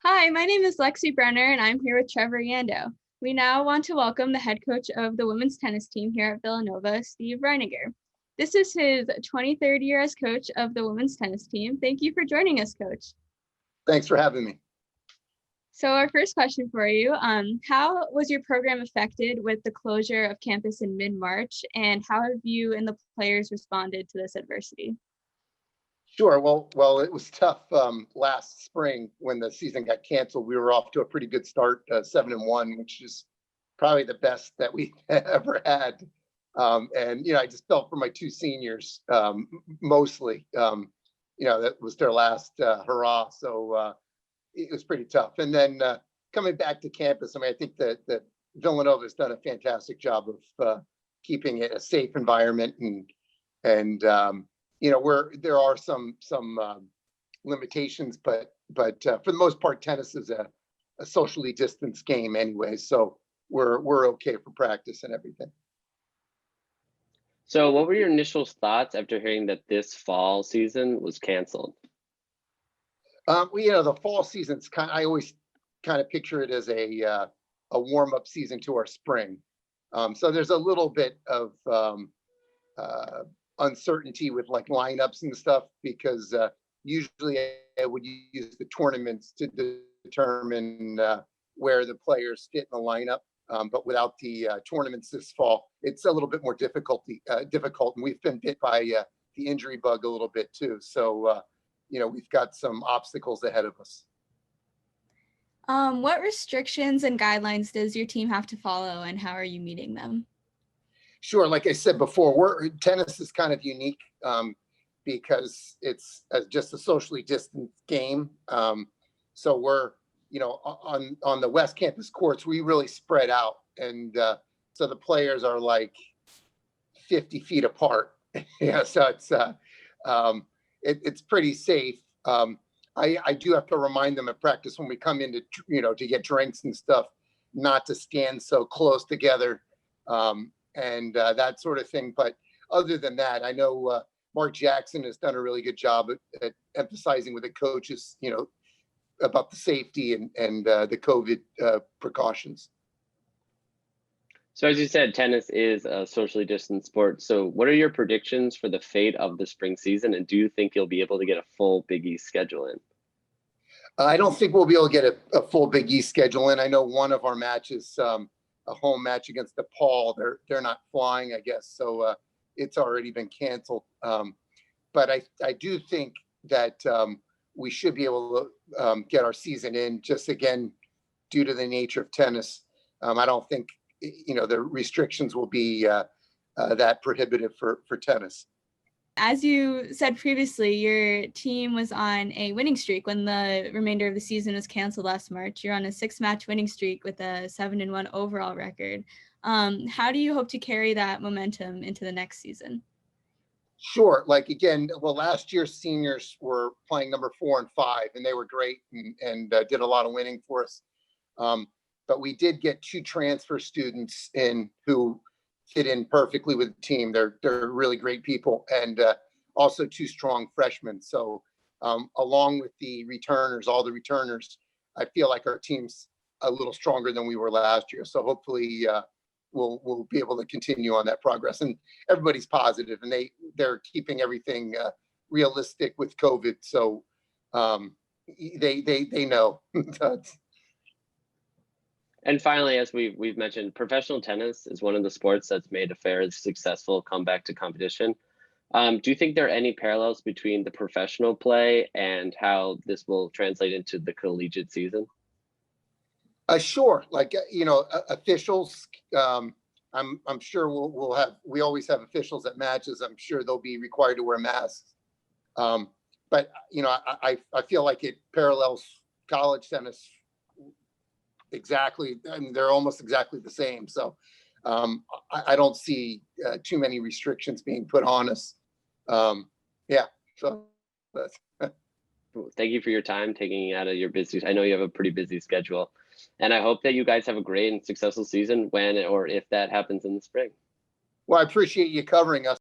Hi, my name is Lexi Brenner, and I'm here with Trevor Yandow. We now want to welcome the head coach of the women's tennis team here at Villanova, Steve Reiniger. This is his 23rd year as coach of the women's tennis team. Thank you for joining us, Coach. Thanks for having me. So our first question for you, how was your program affected with the closure of campus in mid-March, and how have you and the players responded to this adversity? Sure. Well, it was tough last spring when the season got canceled. We were off to a pretty good start, 7-1, which is probably the best that we ever had. And I just felt for my two seniors mostly. That was their last hurrah. So it was pretty tough. And then coming back to campus, I think that Villanova has done a fantastic job of keeping it a safe environment and where there are some limitations, but for the most part, tennis is a socially distanced game anyway, so we're okay for practice and everything. So what were your initial thoughts after hearing that this fall season was canceled? The fall season's I always kind of picture it as a warm-up season to our spring. So there's a little bit of uncertainty with like lineups and stuff because usually I would use the tournaments to determine where the players fit in the lineup. But without the tournaments this fall, it's a little bit more difficult. And we've been bit by the injury bug a little bit too. So, we've got some obstacles ahead of us. What restrictions and guidelines does your team have to follow, and how are you meeting them? Sure. Like I said before, tennis is kind of unique because it's just a socially distant game. So we're, on the West Campus courts, we really spread out. And so the players are like 50 feet apart. So it's pretty safe. I do have to remind them at practice when we come in to get drinks and stuff, not to stand so close together. And that sort of thing. But other than that, I know Mark Jackson has done a really good job at emphasizing with the coaches, about the safety and the COVID precautions. So as you said, tennis is a socially distant sport. So what are your predictions for the fate of the spring season? And do you think you'll be able to get a full Big East schedule in? I don't think we'll be able to get a full Big East schedule in. I know one of our matches, a home match against DePaul, they're not flying, I guess. So it's already been canceled. But I do think that we should be able to get our season in, just again, due to the nature of tennis. I don't think, the restrictions will be that prohibitive for tennis. As you said previously, your team was on a winning streak when the remainder of the season was canceled last March. You're on a 6-match winning streak with a 7-1 overall record. How do you hope to carry that momentum into the next season? Sure. Last year's seniors were playing number 4 and 5, and they were great and did a lot of winning for us. But we did get 2 transfer students in who fit in perfectly with the team. They're really great people, and also 2 strong freshmen. So along with all the returners, I feel like our team's a little stronger than we were last year. So hopefully we'll be able to continue on that progress. And everybody's positive, and they're keeping everything realistic with COVID. So they know. And finally, as we've mentioned, professional tennis is one of the sports that's made a fairly successful comeback to competition. Do you think there are any parallels between the professional play and how this will translate into the collegiate season? Sure. Officials, I'm sure we always have officials at matches. I'm sure they'll be required to wear masks. But I feel like it parallels college tennis exactly. I mean, they're almost exactly the same. So I don't see too many restrictions being put on us. So that's Thank you for your time, taking out of your busy. I know you have a pretty busy schedule, and I hope that you guys have a great and successful season when or if that happens in the spring. Well, I appreciate you covering us.